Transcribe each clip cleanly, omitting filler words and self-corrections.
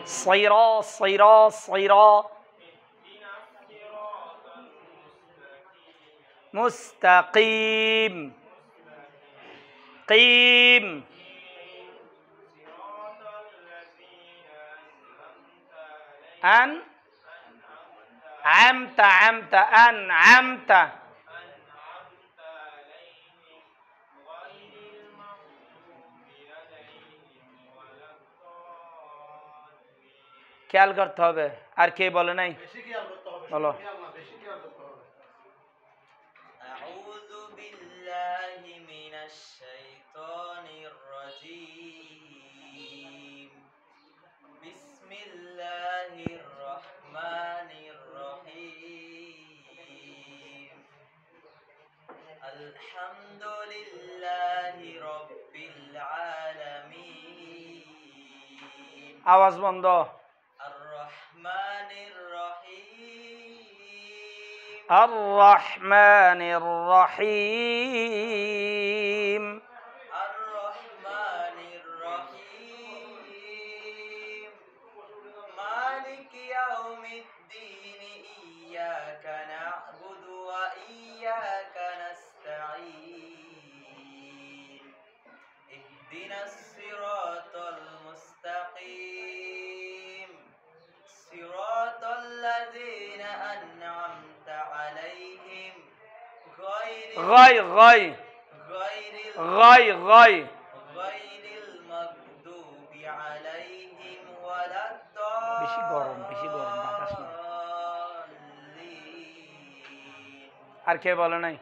صراط صراط صراط مستقيم قيم أنعمت أنعمت খেয়াল করতে হবে আর কে বলে নাই বলো আউযু বিল্লাহি মিনাশ শাইতানির রাজীম বিসমিল্লাহির রহমানির রহিম আলহামদুলিল্লাহি রাব্বিল আলামিন আওয়াজ বন্ধ الرحمن الرحيم الرحمن الرحيم الرحمن الرحيم مالك يوم الدين إياك نعبد وإياك نستعين اهدنا الصراط المستقيم صراط الذين أنعمت عليهم غير المغضوب عليهم ولا الضالين আর কে বলে নাই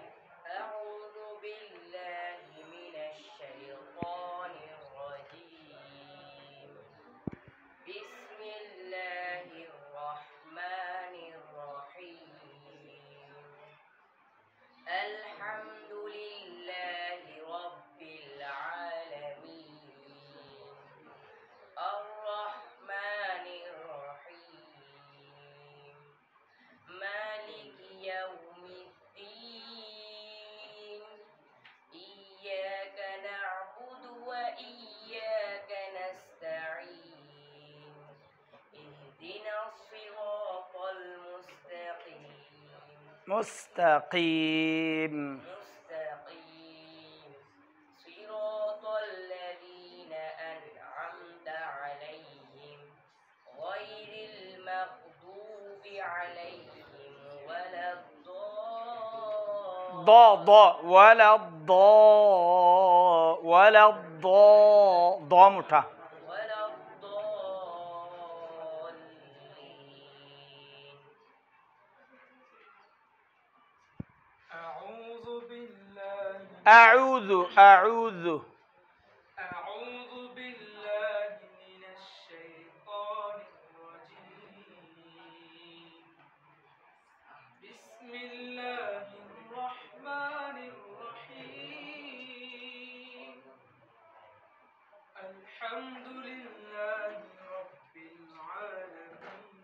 أعوذ بالله من الشيطان الرجيم بسم الله الرحمن الرحيم الحمد لله رب العالمين الرحمن الرحيم مالك يوم الدين إياك نعبد وإياك نستعين اهدنا الصراط المستقيم مستقيم صراط الذين أنعمت عليهم غير المغضوب عليهم ولا ولا الضاد মুঠা ولا الضالين أعوذ بالله من الشيطان الرجيم بسم الله الرحمن الرحيم الحمد لله رب العالمين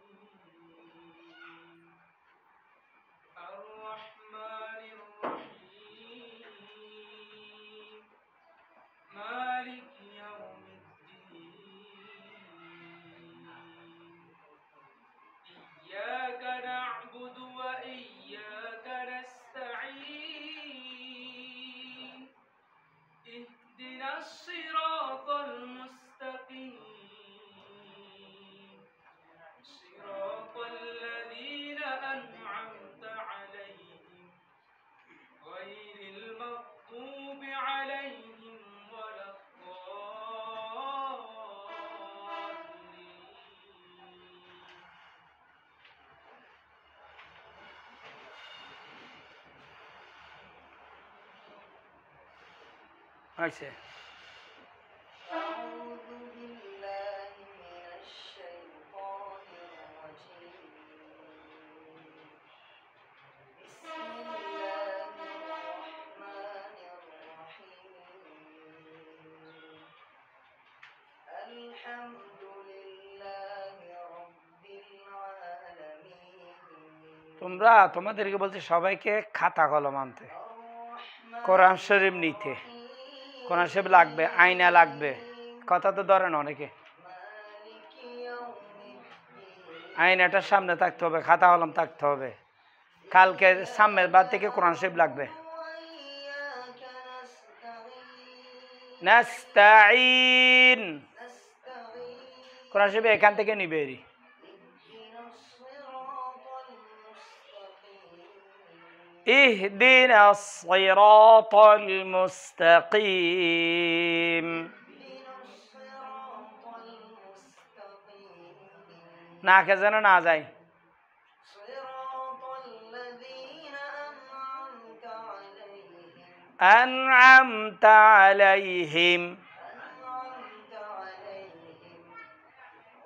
الرحمن الرحيم مالك يوم الدين إياك نعبد وإياك نستعين اهدنا الصراط المستقيم صراط الذين أنعمت عليهم غير المغضوب عليهم ولا الضالين আচ্ছা أعوذ بالله من الشيطان الرجيم بسم الله الرحمن الرحيم الحمد لله رب العالمين তোমরা তোমাদেরকে বলছি সবাইকে খাতা কলম আনতে কোরআন শরীফ নিতে কোরআন শরীফ লাগবে আয়না লাগবে কথা তো ধরেন অনেকে مالك يوم আয়নাটার সামনে থাকতে হবে, খাতা কলম থাকতে হবে। কালকে সামনের বার থেকে কোরআন শরীফ লাগবে। وإياك نستعين নাস্তাইন, نستعين কোরআন শরীফ এখান থেকে নিবে এরি। اهدنا الصراط المستقيم اهدنا الصراط المستقيم اهدنا الصراط المستقيم নাকে যেন না যায়। صراط الذين أنعمت عليهم أنعمت عليهم أنعمت عليهم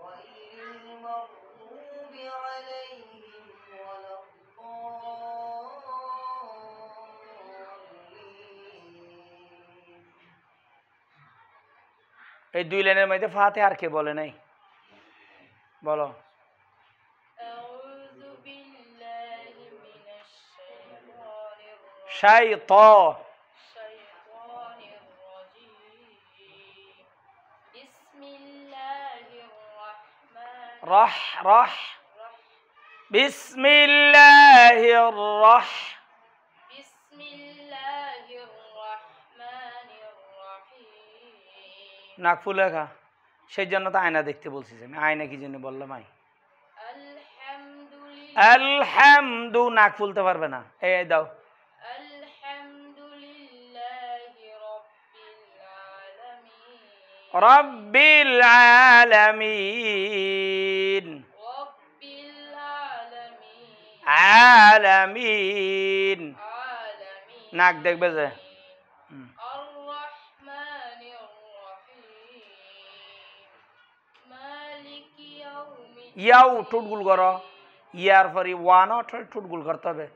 غير المغضوب عليهم ولا الضالين এই দুই লাইনের মধ্যে ফাতিহা আর কে বলে নাই? বলো। أعوذ بالله من الشيطان শাইতান, الرجيم بسم الله الرحمن রাহ রাহ, বিসমিল্লাহির রাহ, بسم الله الرحمن الرحيم নাক ফুলে খা। সেই জন্য তো আয়না দেখতে বলছি। আমি আয়না কি জন্য বললাম? الحمد لله আলহামদু, নাক ফুলতে পারবে না। এই দাও। الحمد لله رب রব্বিল العالمين আলামিন, رب العالمين আলামিন, عالمين নাক দেখবে যে। الرحمن الرحيم مالك يوم ইয়াও ঠোঁটগুল করো। ইয়ার পরে ওয়ানও ঠোঁটগুল করতে হবে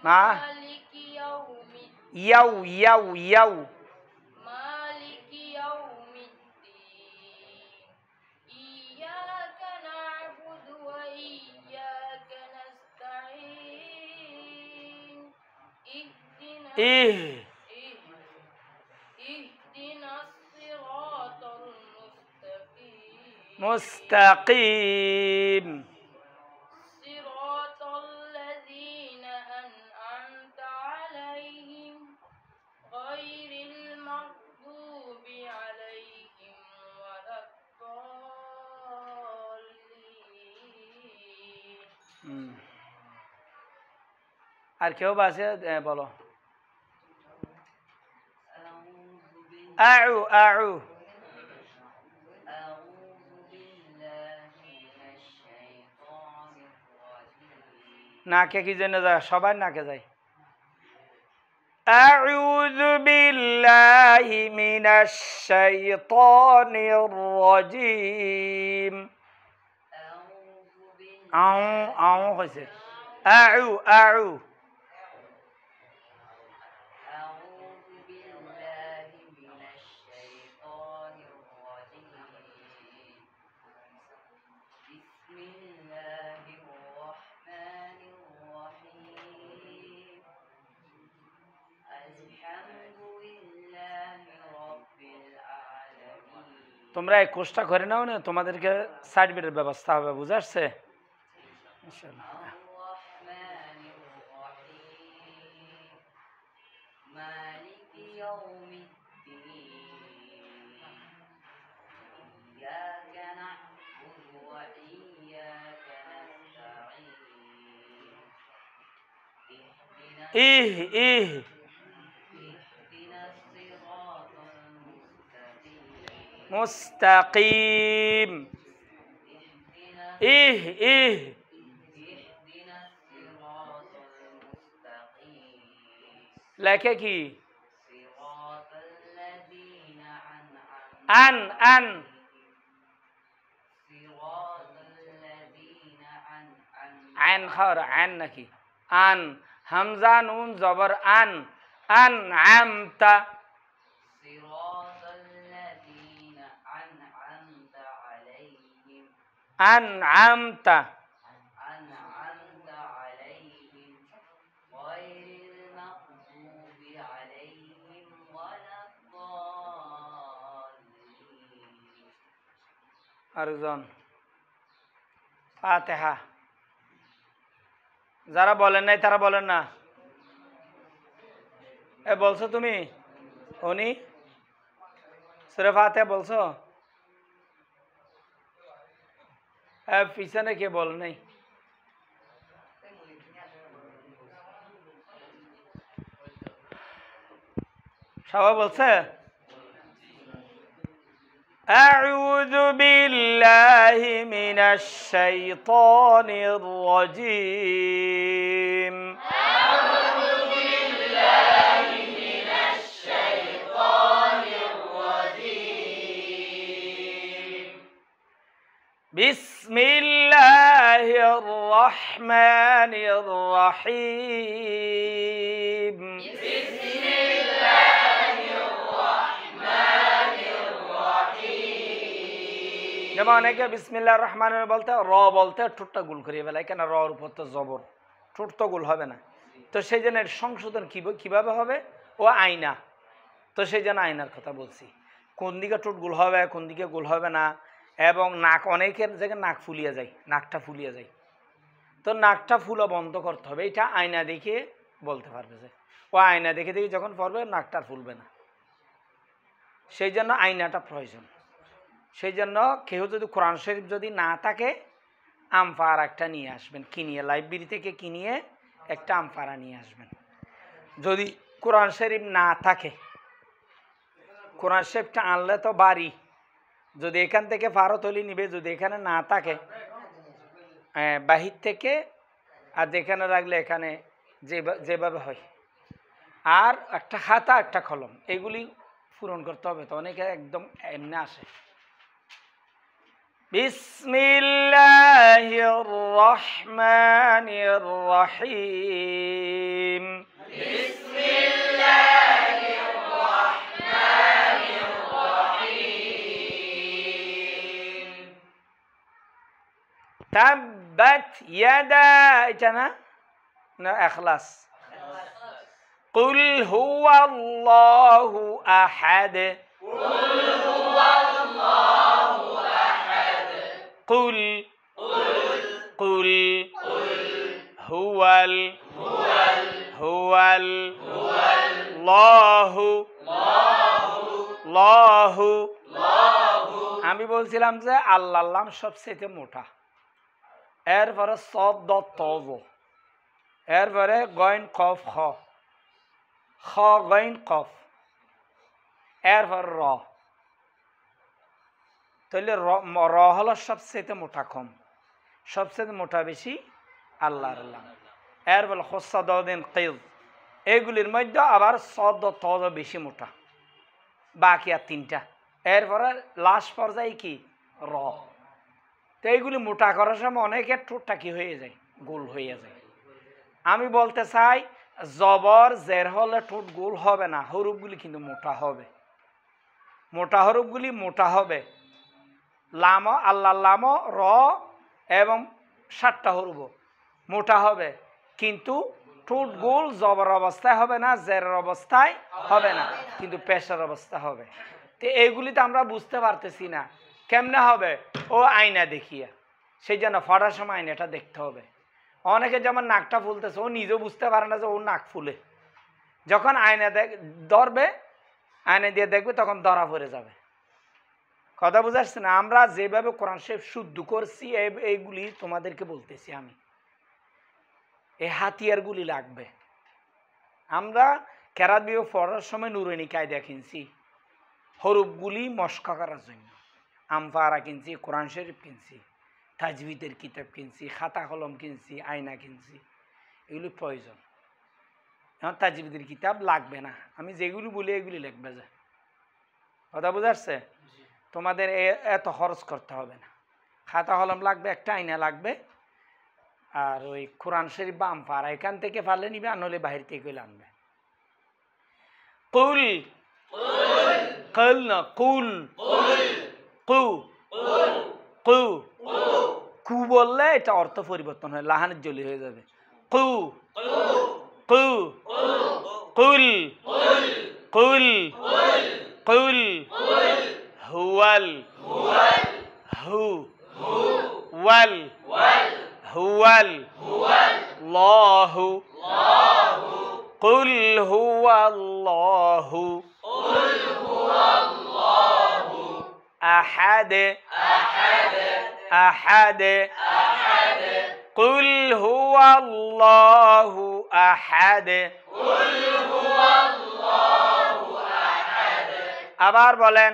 না। مالك يوم ইয়াও ইয়াও ইয়াও, مالك يوم الدين إياك نعبد وإياك نستعين اهدنا ইহ اهدنا الصراط المستقيم মুস্তাকিম, صراط الذين أنعمت عليهم غير المغضوب عليهم ولا الضالين আর কেউ বাসে বলো। আউ আউ, أعوذ بالله من الشيطان الرجيم নাকে কি জন্য যায়? সবাই নাকে যায়। আউযু বিল্লাহি মিনাশ শাইতানির রাজিম। أعوذ আউ আউ কইছে। আউ আউ, أعوذ بالله من الشيطان الرجيم بسم الله الرحمن الرحيم الحمد لله رب العالمين তোমরা এই কোর্সটা করে নাও না, তোমাদেরকে সার্টিফিকেটের ব্যবস্থা হবে। বুঝে আসছে? ইনশাআল্লাহ। الرحمن الرحيم مالك يوم الدين إياك نعبد وإياك نستعين ইহ ইহ, اهدنا الصراط المستقيم মুস্তাকিম, اهدنا ইহ ইহ, اهدنا الصراط المستقيم লেখে কি? صراط الذين أنعمت আন আন, صراط الذين أنعمت আন খাওয়ার আন নাকি? আন, হামজা নুন জবর আন, আন আমতা, صراط الذين أنعمت عليهم আন আমতা, أنعمت عليهم غير المغضوب عليهم ولا الضالين আরজন। ফাতিহা। যারা বলেন নাই তারা বলেন না। এ বলছো তুমি? উনি সূরা ফাতিহা বলছো? পিছনে কে বল নাই? সবাই বলছে? أعوذ بالله من الشيطان الرجيم بسم الله الرحمن الرحيم যেমন অনেকে বিসমিল্লাহির রহমানির বলতে র বলতে ঠোঁটটা গোল করিয়ে ফেলে, কেন রর উপর তো জবর, ঠোঁট তো গোল হবে না। তো সেই জন্য এর সংশোধন কিভাবে হবে? ও আয়না, তো সেই জন্য আয়নার কথা বলছি, কোন দিকে ঠোঁট গোল হবে কোন দিকে গোল হবে না। এবং নাক, অনেকের জায়গায় নাক ফুলিয়ে যায়, নাকটা ফুলিয়ে যায়, তো নাকটা ফুলা বন্ধ করতে হবে। এটা আয়না দেখে বলতে পারবে যে ও আয়না দেখে দেখে যখন পড়বে নাকটা ফুলবে না, সেই জন্য আয়নাটা প্রয়োজন। সেই জন্য কেউ যদি কোরআন শরীফ যদি না থাকে, আমফার একটা নিয়ে আসবেন, কিনিয়ে লাইব্রেরি থেকে কিনিয়ে একটা আমফারা নিয়ে আসবেন। যদি কোরআন শরীফ না থাকে, কোরআন শরীফটা আনলে তো বাড়ি, যদি এখান থেকে ফারতলি নিবে, যদি এখানে না থাকে বাহির থেকে, আর যেখানে রাখলে এখানে যেভাবে হয়। আর একটা খাতা একটা কলম, এগুলি পূরণ করতে হবে, তো অনেকে একদম এমনি আসে। বিসমিল্লাহির রহমানির রহিম। বিসমিল্লাহির রহমানির রহিম। তাব্বাত ইয়াদা, এটা না ইখলাস। قل هو الله أحد قل هو الله আমি বলছিলাম যে আল্লাহর নাম সবচেয়ে মোটা, এরপরে সদ দত তজ, এরপরে গইন কফ খ, খ গইন কফ, এরপর র, তাহলে র হলো সবচেয়ে মোটা কম, সবচেয়ে মোটা বেশি আল্লাহর নাম। এর বলে খোসাদিন কিজ, এগুলির মধ্যে আবার সদ তজ বেশি মোটা, বাকি আর তিনটা। এরপরে লাস্ট পর্যায়ে কি র। তো এইগুলি মোটা করার সময় অনেকের ঠোঁটটা কি হয়ে যায়, গোল হয়ে যায়। আমি বলতে চাই জবর জের হলে ঠোঁট গোল হবে না, হরফগুলি কিন্তু মোটা হবে, মোটা হরফগুলি মোটা হবে। লাম, আল্লাহ লাম, র এবং 7টা হরফ মোটা হবে, কিন্তু ঠোঁট গোল জবর অবস্থায় হবে না, জেরের অবস্থায় হবে না, কিন্তু পেশের অবস্থা হবে। তো এইগুলি তো আমরা বুঝতে পারতেছি না, কেমনে হবে? ও আয়না দেখিয়া, সেই জন্য পড়ার সময় আয়নাটা দেখতে হবে। অনেকে যেমন নাকটা ফুলতেছে, ও নিজেও বুঝতে পারে না যে ও নাক ফুলে, যখন আয়না ধরবে, আয়না দিয়ে দেখবে, তখন ধরা পড়ে যাবে। কথা বুঝাচ্ছি না? আমরা যেভাবে কোরআন শরীফ শুদ্ধ করছি এইগুলি তোমাদেরকে বলতেছি আমি, এই হাতিয়ারগুলি লাগবে। আমরা কেরাত বিভাগ পড়ার সময় নুরানি কায়দা কিনছি, হরফগুলি মস্কা করার জন্য, আমফারা কিনছি, কোরআন শরীফ কিনছি, তাজবিদের কিতাব কিনছি, খাতা কলম কিনছি, আয়না কিনছি, এগুলি প্রয়োজন। এখন তাজবিদের কিতাব লাগবে না, আমি যেগুলি বলি এগুলি লিখবে যে। কথা বুঝাচ্ছে? তোমাদের এত খরচ করতে হবে না, খাতা কলম লাগবে, একটা আয়না লাগবে, আর ওই কোরআন শরীফ বা আমফারা এখান থেকে পারলে নিবে, আর নইলে বাহির থেকে আনবে। কুল কুল না কুল, কু কু কু বললে এটা অর্থ পরিবর্তন হয়, লাহানের জলি হয়ে যাবে। কু কু কুল কুল কুল হুয়াল হু ওয়াল হুয়াল লাহু কুল হুয়াল্লাহু আহাদ আহাদ কুল হুয়াল্লাহু আহাদ আবার বলেন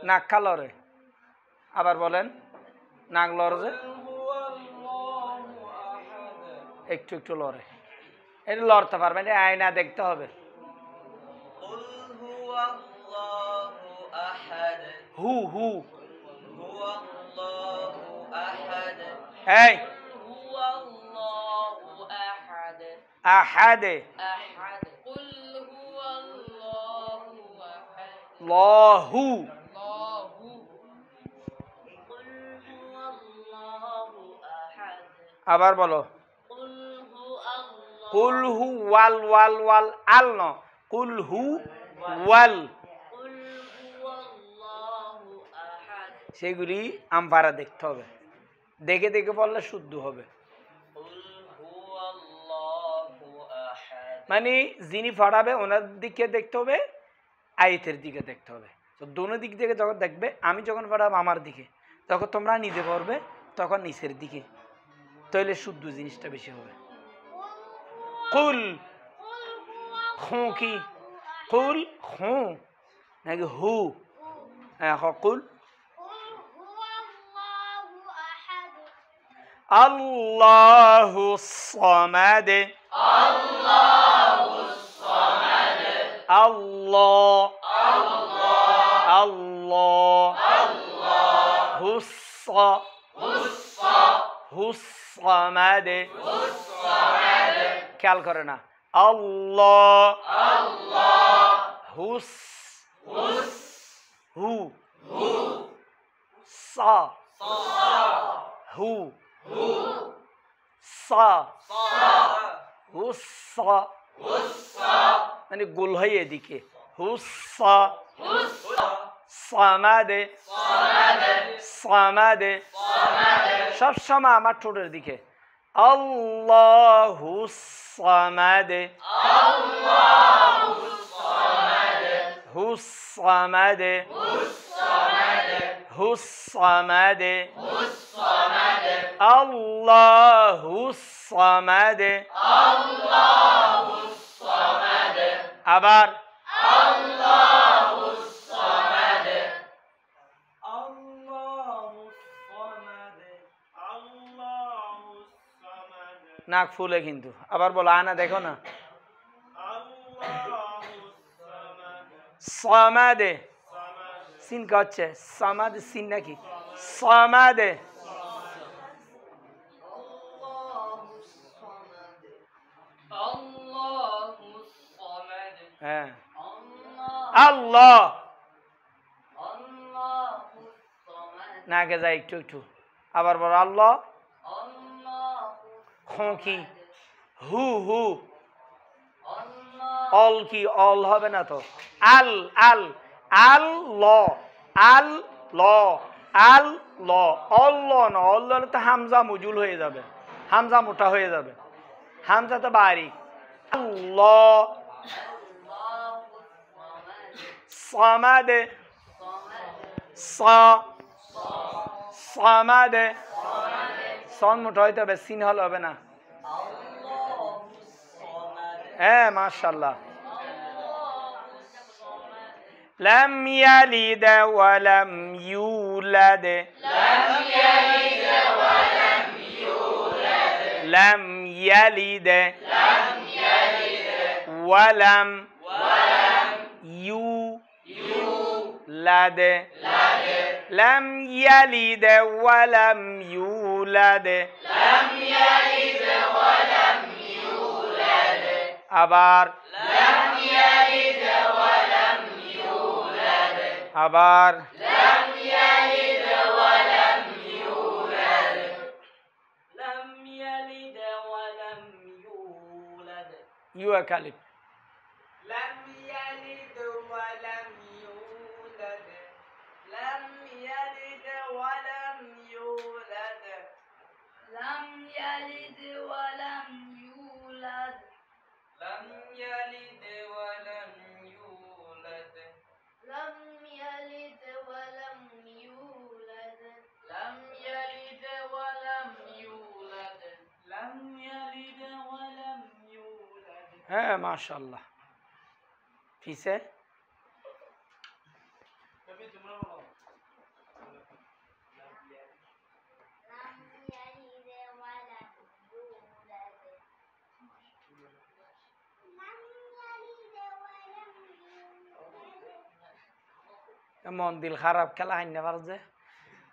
নাক কালরে আবার বলেন নাক লড়ে একটু একটু লড়ে এটা লড়তে পারবেন আয়না দেখতে হবে হু হু এই আহাদে লাহু আবার বলো কুল হু ওয়াল ওয়াল ওয়াল আল ন কুল হু ওয়াল সেগুলি আমপারা দেখতে হবে দেখে দেখে পড়লে শুদ্ধ হবে মানে যিনি পড়াবে ওনার দিকে দেখতে হবে আয়াতের দিকে দেখতে হবে তো দোনো দিক থেকে যখন দেখবে আমি যখন পড়াবো আমার দিকে তখন তোমরা নিজে পড়বে তখন নিচের দিকে তাহলে শুদ্ধ জিনিসটা বেশি হবে কুল খু কি কুল খু নাকি হু হ্যাঁ কুল আল্লাহু সামাদ আল্লাহ আল্লাহ হুসা হুসামাদ খেয়াল করে না আল্লাহ হুস হু সা হু সা হুসা মানে গোল হয় এদিকে হুসা সামাদে সামাদে সব সময় আমার ঠোঁটের দিকে আল্লাহু সামাদে হুসামাদে হুসামাদে আল্লাহু সামাদে আবার নাক ফুলে কিন্তু আবার বলো আয়না দেখো না সামাদে সিন কা হচ্ছে সামাদ সিন নাকি সামাদে হ্যাঁ আল্লাহ নাকে যায় একটু একটু আবার বলো আল্লাহ খোঁকি হু হু অল কি অল হবে না তো আল আল আল ল আল ল আল ল অল ন অল তো হামজা মুজুল হয়ে যাবে হামজা মোটা হয়ে যাবে হামজা তো বারিক আল্লাহ সামাদে সা সামাদে সন মোটা হইতে হবে সিন হল হবে না হ্যাঁ মাশাআল্লাহ لم يلد ولم يولد لم يلد ولم يولد لم يلد ولم يولد আবার আবার ইউ কালিফ لم يلد ولم يولد لم يلد ولم يولد لم يلد ولم يولد لم يلد ولم يولد لم يلد ولم يولد হ্যাঁ মাশাআল্লাহ কিসে কবি তোমরা বলো মন দিল খারাপ খেলা হাইন না পারছে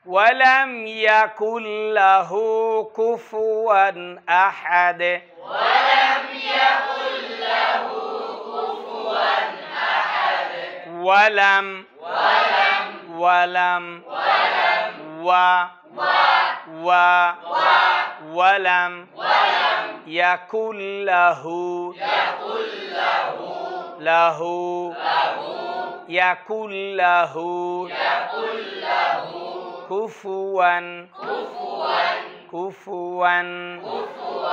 ولم يكن له كفوا أحد ولم يكن له كفوا أحد ولم ولم ولم ولم و و ولم ولم يكن له يكن له له له يكن له يكن له كفوا كفوا كفوا كفوا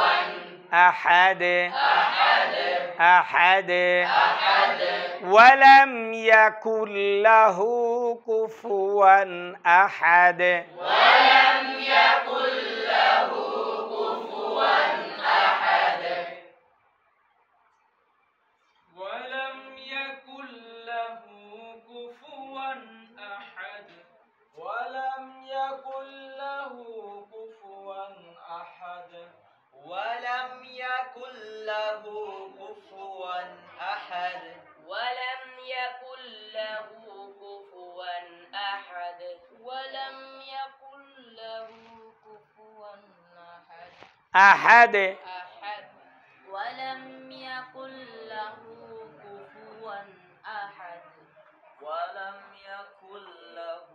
أحد أحد أحد أحد ولم يكن له كفوا أحد ولم يكن له كفوا أحد ولم يكن له كفوا أحد ولم يكن له كفوا أحد ولم يكن له كفوا أحد ولم يكن له كفوا أحد ولم يكن له كفوا أحد أحد أحد ولم يكن له كفوا أحد ولم يكن له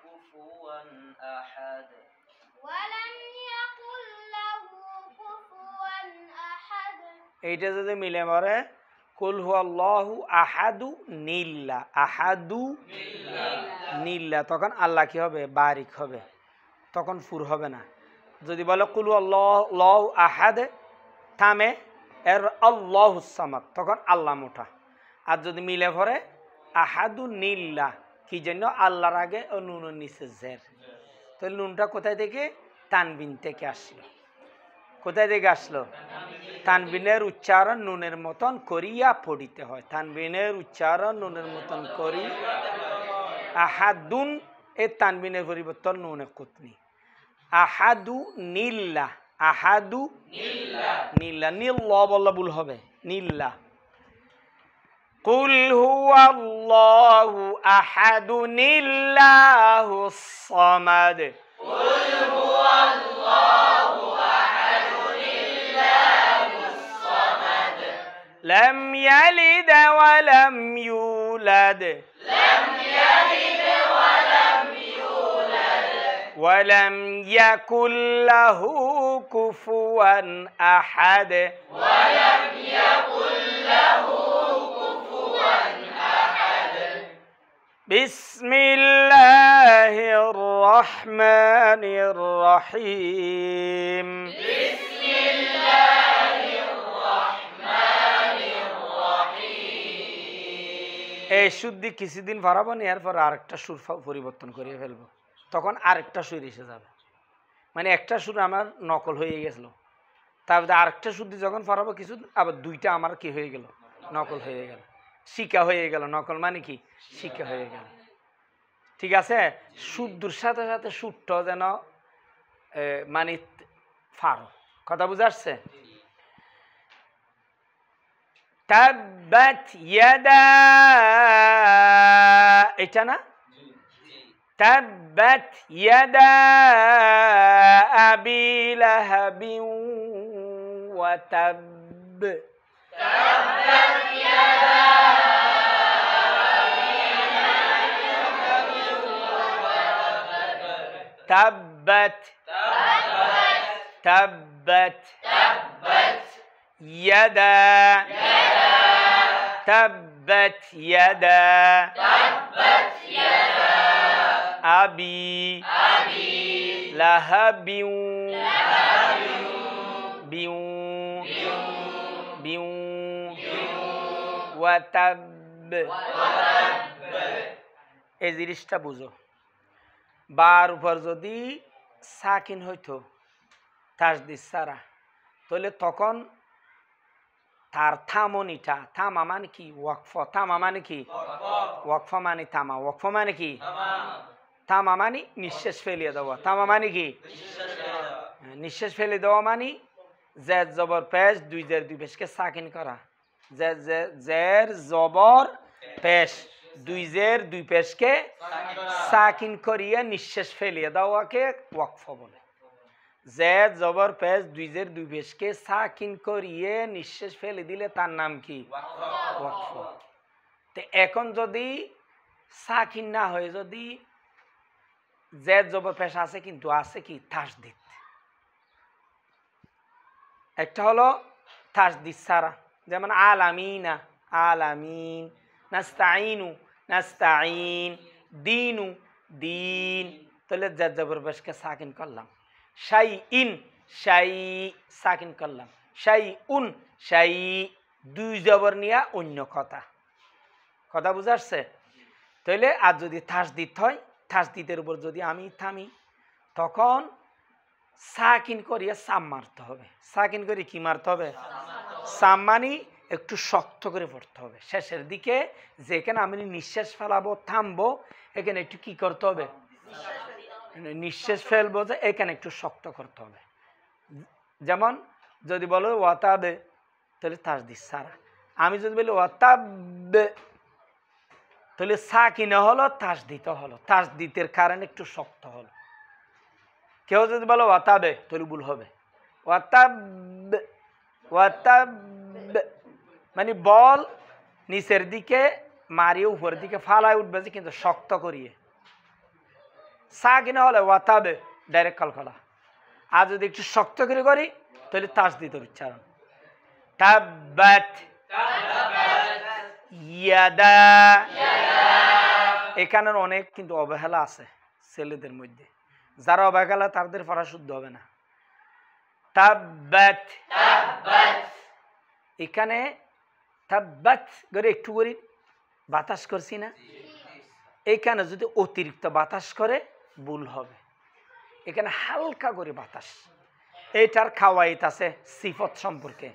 كفوا أحد ولم يكن له كفوا أحد এইটা যদি মিলে মরে কুল হু আল্লাহু আহাদু নিল্লা আহাদু নিল্লা তখন আল্লাহ কি হবে বারিক হবে তখন ফুর হবে না যদি বলে কুল হু আল্লাহু আহাদ থামে এর আল্লাহুস সামাদ তখন আল্লাহ মোটা আর যদি মিলে পড়ে আহাদু নিল্লা কি জন্য আল্লাহর আগে ও নুনের নিচে জের তো নুনটা কোথায় থেকে তানবিন থেকে আসলো কোথায় থেকে আসলো তানবিনের উচ্চারণ নুনের মতন করিয়া পড়িতে হয় তানবিনের উচ্চারণ নুনের মতন করি আহাদুন এ তানবিনের পরিবর্তন নুনে কুতনি আহাদু নিল্লা আহাদু নিল্লা নিল্লা বললে ভুল হবে নিল্লা কুল হুয়াল্লাহু আহাদুন ইল্লাহুস সামাদ قل هو الله أحد الله الصمد لم يلد ولم يولد لم يلد ولم يولد ولم يكن له كفوا أحد ولم يكن له كفوا أحد بسم الله الرحمن الرحيم بسم الله الرحمن الرحيم এই শুদ্ধি কিছুদিন ভরাবো না এরপর আরেকটা সুর পরিবর্তন করে ফেলবো তখন আরেকটা সুর এসে যাবে মানে একটা সুর আমার নকল হয়ে গেছিল তারপরে আরেকটা শুদ্ধি যখন ভরাবো কিছু আবার দুইটা আমার কি হয়ে গেল নকল হয়ে গেল শিকা হয়ে গেল নকল মানে কি শিকা হয়ে গেল ঠিক আছে শুদ্ধর সাথে সাথে সুরটাও যেন মানে ফারো কথা বুঝে আসছে তাব্বাত ইয়াদা এটা না তাব্বাত ইয়াদা আবি লাহাবিন ওয়া তাব تبت يدا تبت تبت تبت يدا تبت يدا تبت يدا أبي أبي لهب لهب ওয়াতাব, وتب এই জিনিসটা বুঝো। বার উপর যদি সাকিন হইতো তাসদিদ ছাড়া, তাহলে তখন তার থামনিটা, থামা মানে কি ওয়াকফ, থামা মানে কি ওয়াকফ মানে থামা, ওয়াকফ মানে কি থামা মানে নিঃশ্বাস ফেলিয়ে দেওয়া, থামা মানে কি নিঃশ্বাস ফেলে দেওয়া মানে জের জবর পেশ, দুই জের দুই পেশকে সাকিন করা, জের জবর পেশ, দুই জের দুই পেশকে সাকিন করিয়া নিঃশ্বাস ফেলিয়ে দেওয়াকে ওয়াকফ বলে। জের জবর পেশ, দুই জের দুই পেশকে সাকিন করিয়ে নিঃশ্বাস ফেলে দিলে তার নাম কি ওয়াকফ। তো এখন যদি সাকিন না হয়ে যদি জের জবর পেশ আছে, কিন্তু আছে কি তাসদিদ, একটা হলো তাসদিদ ছাড়া, যেমন আলামিনা আলামিন, নাস্তাইনু নাস্তাইন, দিনু দিন, তাহলে জের জবর পেশকে সাকিন করলাম। শাইইন শাই সাকিন করলাম, শাইউন শাই, দুই জবর নিয়ে অন্য কথা, কথা বুঝা আসছে? তাহলে আর যদি তাসদিদ হয়, তাসদিদের উপর যদি আমি থামি, তখন সাকিন করিয়া সাম মারতে হবে। সাকিন করে কি মারতে হবে? সাম মানি একটু শক্ত করে পড়তে হবে। শেষের দিকে যেখানে আমি নিঃশ্বাস ফেলাবো, থামবো, এখানে একটু কি করতে হবে? নিঃশ্বাস ফেলবো, যে এখানে একটু শক্ত করতে হবে। যেমন যদি বলো ওয়াতাবে, তাহলে তাসদিদ ছাড়া। আমি যদি বলি ওয়াতাবে, তাহলে সাকিনা হলো, তাসদিদ হলো, তাসদিদের কারণে একটু শক্ত হলো। কেউ যদি বলো ওয়াতাবে, তাহলে ভুল হবে। ওয়াতাবে ওয়াতাবে মানে বল নিচের দিকে মারিয়ে উপরের দিকে ফালায় উঠবে, কিন্তু শক্ত করিয়ে। সাকিনা হলে ওয়াতাবে ডাইরেক্ট কলকলা। আর যদি একটু শক্ত করে করি, তাহলে তাসদিদের উচ্চারণ। তাব্বাত ইয়াদা, এখানের অনেক কিন্তু অবহেলা আছে ছেলেদের মধ্যে, যারা অবহেলা তাদের পড়া শুদ্ধ হবে না। তাব্বাত, এখানে তাব্বাত করে একটু করে বাতাস করছি না, এখানে যদি অতিরিক্ত বাতাস করে ভুল হবে। এখানে হালকা করে বাতাস, এইটার খাওয়াইত আছে সিফত সম্পর্কে।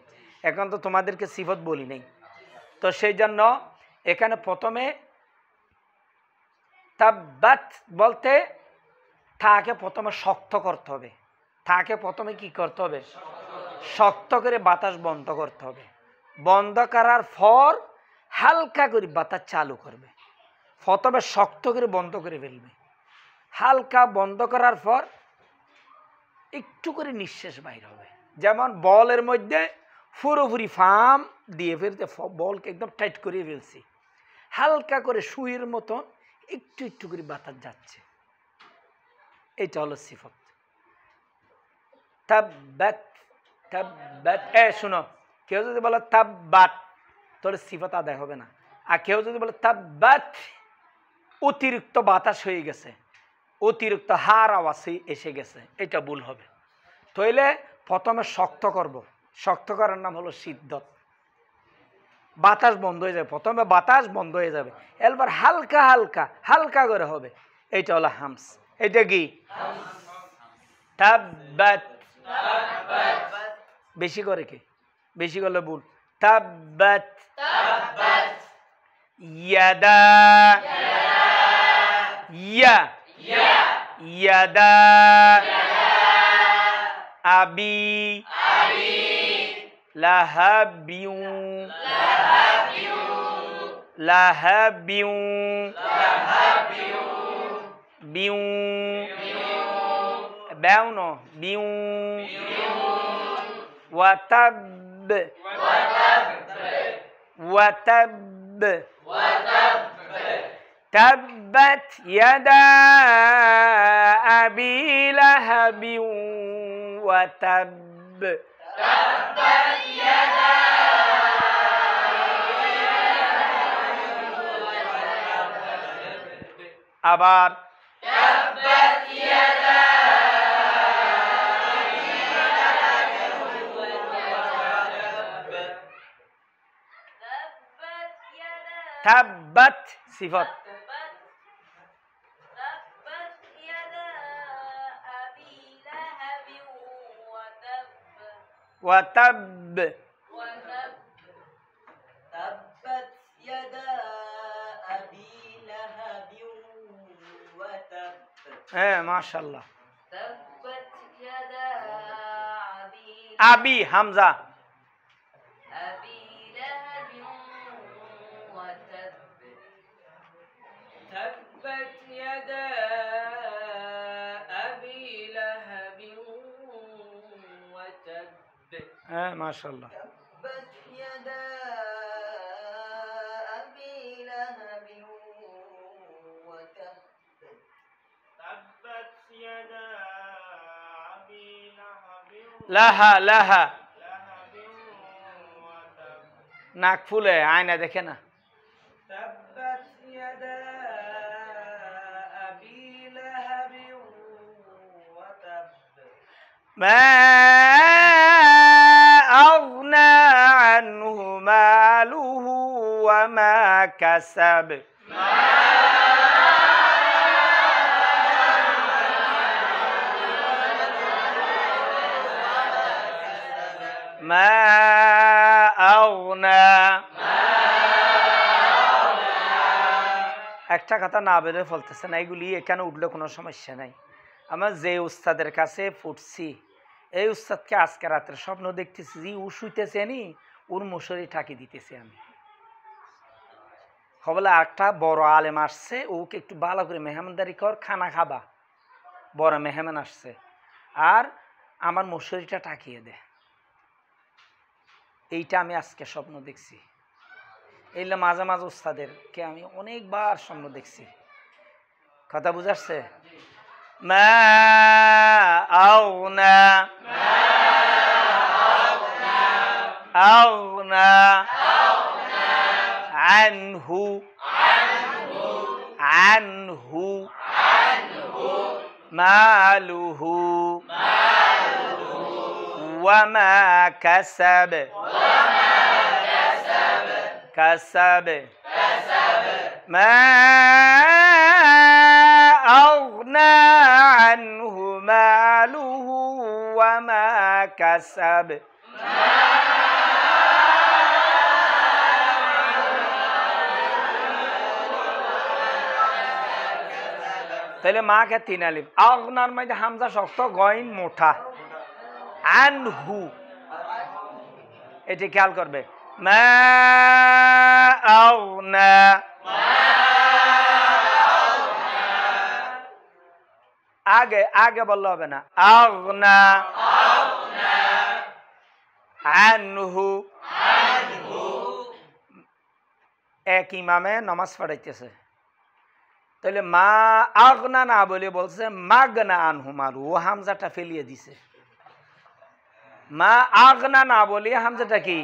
এখন তো তোমাদেরকে সিফত বলি নাই, তো সেই জন্য এখানে প্রথমে তাব্বাত বলতে তাকে প্রথমে শক্ত করতে হবে, তাকে প্রথমে কি করতে হবে? শক্ত করে বাতাস বন্ধ করতে হবে। বন্ধ করার পর হালকা করে বাতাস চালু করবে। প্রথমে শক্ত করে বন্ধ করে ফেলবে, হালকা বন্ধ করার পর একটু করে নিঃশ্বাস বাইর হবে। যেমন বলের মধ্যে পুরোপুরি ফার্ম দিয়ে ফেলতে, বলকে একদম টাইট করে ফেলছি, হালকা করে সুইয়ের মতন একটু একটু করে বাতাস যাচ্ছে, এটা হলো সিফত। তাব্বাত তাব্বাত, শোনো, কেউ যদি বলে তাব্বাত, তাহলে সিফত আদায় হবে না। আর কেউ যদি বলে তাব্বাত, অতিরিক্ত বাতাস হয়ে গেছে, অতিরিক্ত হার আওয়াজ এসে গেছে, এটা ভুল হবে। তাইলে প্রথমে শক্ত করব, শক্ত করার নাম হলো সিদ্ধত। বাতাস বন্ধ হয়ে যাবে, প্রথমে বাতাস বন্ধ হয়ে যাবে, এরপর হালকা হালকা হালকা করে হবে, এটা হলো হামস। এটা কি? তাব্বাত, বেশি করে কি? বেশি করলে ভুল। তাব্বাত ইয়াদা, ইয়া ইয়াদা আবি লাহাবিউ লাহাবিউ বিউ বেউন বিউ ওয়াতাব ওয়াতাব تبت يدا أبي لهب وتب تبت يدا আবার تبت يدا তাব্বাত সিফাত تبت يدا أبي لهب وتب ওয়া তাব وتب تبت يدا أبي لهب وتب হ্যাঁ মাশাআল্লাহ تبت يدا أبي আবি হামজা أبي لهب وتب تبت يدا أبي لهب وتب হ্যাঁ মাশাআল্লাহ تبت يدا أبي لهب وتب تبت يدا أبي لهب লাহা লাহা لهب وتب নাক ফুলে আয়না দেখে না تبت يدا أبي لهب وتب ما أغنى عنه ماله وما كسب ما أغنى একটা কথা না বেরোয় ফলতেছে না, এগুলি এখানে উঠলে কোনো সমস্যা নাই। আমার যে উস্তাদের কাছে ফুটছি, এই উস্তাদকে আজকে রাতের স্বপ্ন দেখতেছি যে ও শুইতেছে নি, ওর মশারি ঠাকি দিতেছি আমি। বলে একটা বড় আলেম আসছে, ওকে একটু ভালো করে মেহমানদারি কর, খানা খাবা, বড় মেহমান আসছে, আর আমার মশারিটা টাকিয়ে দে। এইটা আমি আজকে স্বপ্ন দেখছি। এইলে মাঝে মাঝে উস্তাদেরকে আমি অনেকবার স্বপ্ন দেখছি। কথা বুঝাচ্ছে? মা আওনা আওনা আনহু আনহু মালুহু ওয়ামা কাসাব كسب ما أغنى عنه ماله وما كسب তাহলে মা কে তিন আলিফ, আগনার মধ্যে হামজা শক্ত, গইন মোটা, আনহু এটি খেয়াল করবে। মা আওনা আগে আগে বললে হবে না, আগনা আনহু। এক ইমামে নামাজ পড়াইতেছে, তাহলে মা আগনা না বলে বলছে মাগনা আনহু মারু, ও হামজাটা ফেলিয়ে দিছে। মা আগনা না বলি হামজাটা কি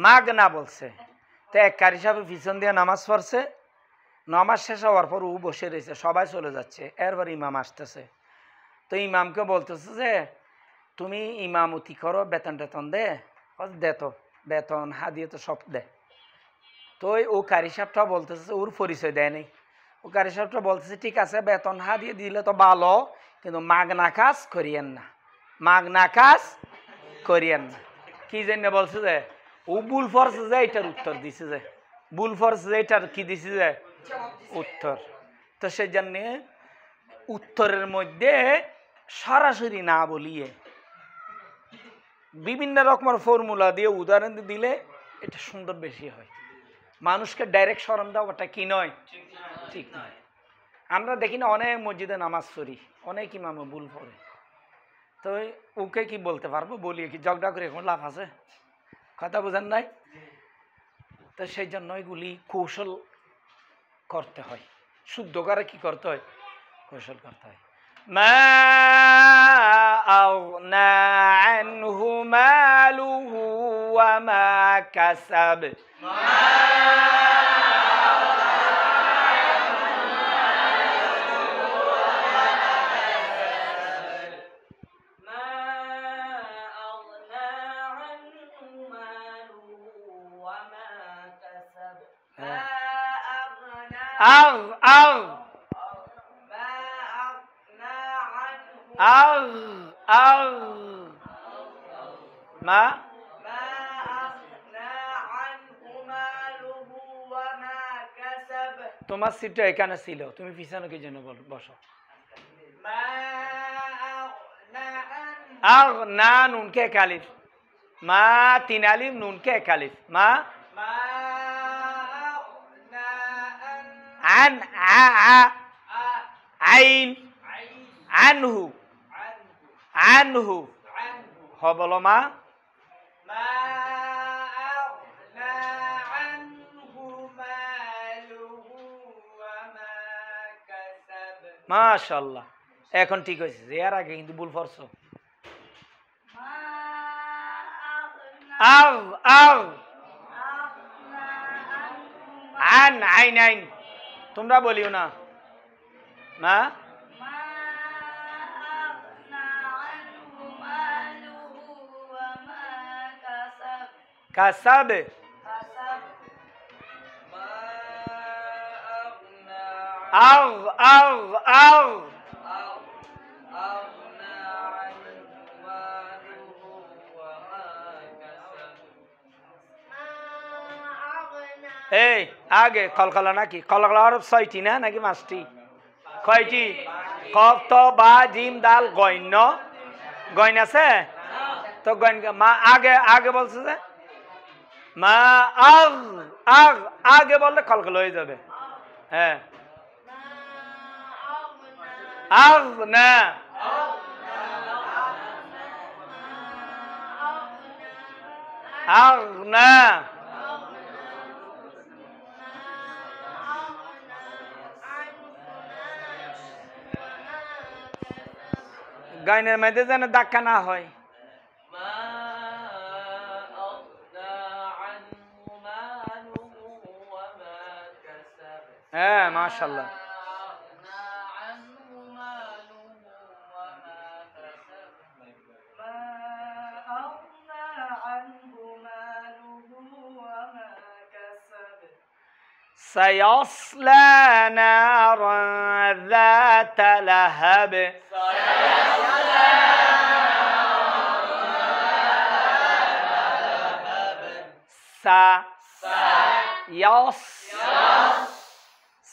মাগনা বলছে। তো এক কারি সাহেব পিছন দিয়ে নামাজ পড়ছে, নামাজ শেষ হওয়ার পর ও বসে রয়েছে, সবাই চলে যাচ্ছে, এরপর ইমাম আসতেছে। তো ইমামকে বলতেছে যে তুমি ইমামতি করো, বেতন টেতন দে, দে তো বেতন হাদিয়ে তো সব দে। তো ও কারি সাহেবটা বলতেছে, ওর পরিচয় দেয় নেই, ও কারি সাহেবটা বলতেছে ঠিক আছে বেতন হাদিয়ে দিলে তো ভালো, কিন্তু মাগনা কাজ করিয়েন না, মাগনা কাজ করিয়েন না। কি জন্য বলছে যে ও ভুল ফরছে যে এটার উত্তর দিছে, যে ভুল ফরছে যে এটার কি দিছে যে উত্তর। তো সেই জন্য উত্তরের মধ্যে সরাসরি না বলিয়ে বিভিন্ন রকমের ফর্মুলা দিয়ে উদাহরণ দিলে এটা সুন্দর বেশি হয়। মানুষকে ডাইরেক্ট শরম দেওয়াটা কি নয়, ঠিক নয়। আমরা দেখি না অনেক মসজিদে নামাজ পড়ি, অনেক ইমামে ভুল পড়ে, তো ওকে কি বলতে পারবো, বলিয়ে কি ঝগড়া করে এখন লাভ আছে? কথা বোঝেন নাই? তো সেই জন্য এগুলি কৌশল করতে হয়, শুদ্ধ করে কি করতে হয়, কৌশল করতে হয়। মা আগনা আনহু মালুহু ওয়া মা কাসাব আগ আগ ما أغنى عنه আগ আগ মা ما أغنى عنه ماله وما كسب তোমার সিটটা এখানে ছিল, তুমি পিছনে কি জন্য বসো। ما أغنى عنه আগ না নুন কে এক আলিফ, মা তিন আলিফ নুন কে এক আলিফ, মা ما أغنى আন আ আ আইন عين আনহু عنه আনহু عنه হ বলো মা ما أغنى عنه ماله وما كسب মাশাআল্লাহ, এখন ঠিক হয়েছে, এর আগে কিন্তু ভুল পড়ছো। ما أغنى আগ আগ أغنى عنه আন আইন আইন, তোমরা বলিও না মা ما أغنى عنه ماله وما كسب কাসাবে كسب ما أغنى আগ আগ আগ أغنى عنه ماله وما كسب ما أغنى এই আগে কলকলা নাকি কলকলা হরফ ছয়টি না নাকি পাঁচটি, কয়টি? কফ ত বা জিম দাল গইন, গইন আছে তো গইন মা আগে আগে বলছে যে মা আগ আগ আগে বললে কলকলা হয়ে যাবে। হ্যাঁ ما أغنى আগ না আগ না গাইনের মধ্যে যেন ধাক্কা না হয়। ما أغنى عنه ماله وما كسب হ্যাঁ মাশাআল্লাহ, أغنى عنه ماله وما كسب ما أغنى عنه ماله وما كسب سيصلى نارا ذات لهب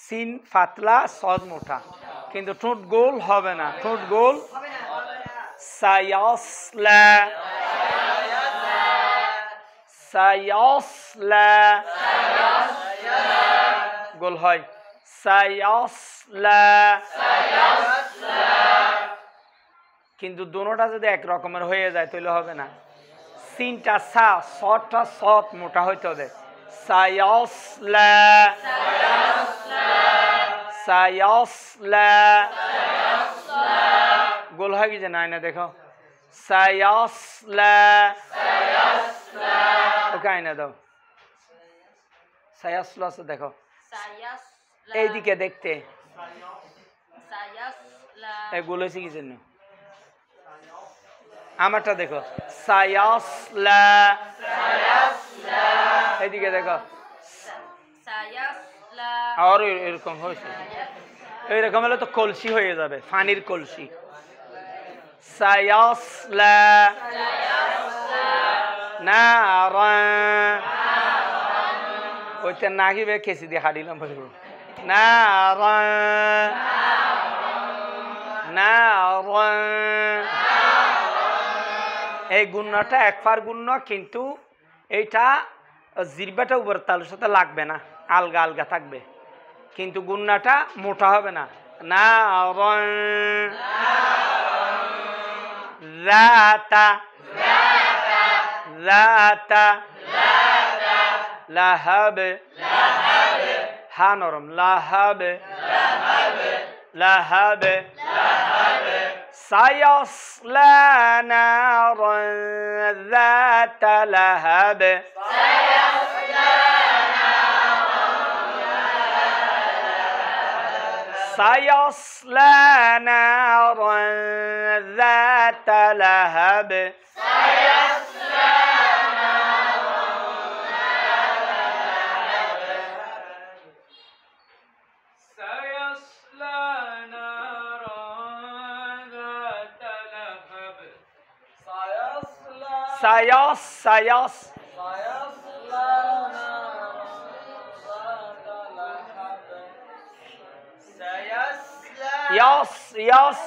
সিন ফাতলা সদ মোটা, কিন্তু ঠোঁট গোল হবে না, ঠোঁট গোল সায়াসলা সায়াসলা গোল হয় সায়াসলা, কিন্তু দুটোটা যদি এক রকমের হয়ে যায় তাহলে হবে না। সিনটা সা, সটটা সট মোটা হইতে হবে। সায়াসলা সায়াসলা গোল হয় কি যে নাই না দেখো সায়াসলা, ওকে আয়না দাও সায়াসলা আছে দেখো سيصلى এইদিকে দেখতে, سيصلى এগুলো হয়েছে কি জন্য? আমারটা দেখো সায়াসলা, এইদিকে দেখো سيصلى আর এরকম হয়েছে, এইরকম হলে তো কলসি হয়ে যাবে, পানির কলসি। সায়াসলা নারা, ওইটা নাকিবে কেসি দিয়ে হাঁটিলাম বলবো নারা নারা, এই গুণটা একবার গুণ, কিন্তু এইটা জিরবাটা উপর তালুর সাথে লাগবে না, আলগা আলগা থাকবে, কিন্তু গুণাটা মোটা হবে না। না রাতা রাতা লাহাবে হা নরম লাহাবে লাহাবে سيصلى نارا ذات لهب سيصلى نارا ذات لهب সায়াস সায়াস ইয়াস ইয়াস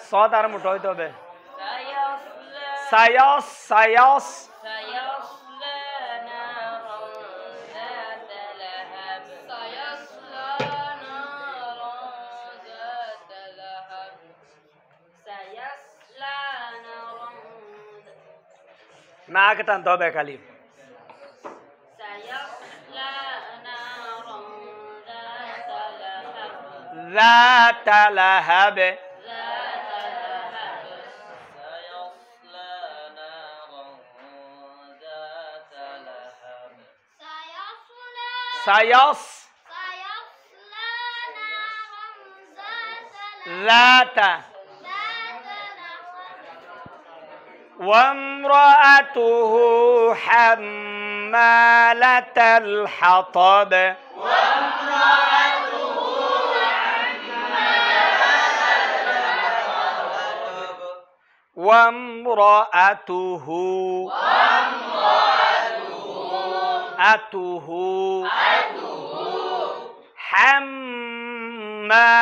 সদ আর মোটা হইতে হবে সায়াস সায়াস নাক টানতে হবে খালি ذات لهب سيص ذات وامرأته حمالة الحطب وامرأته حمالة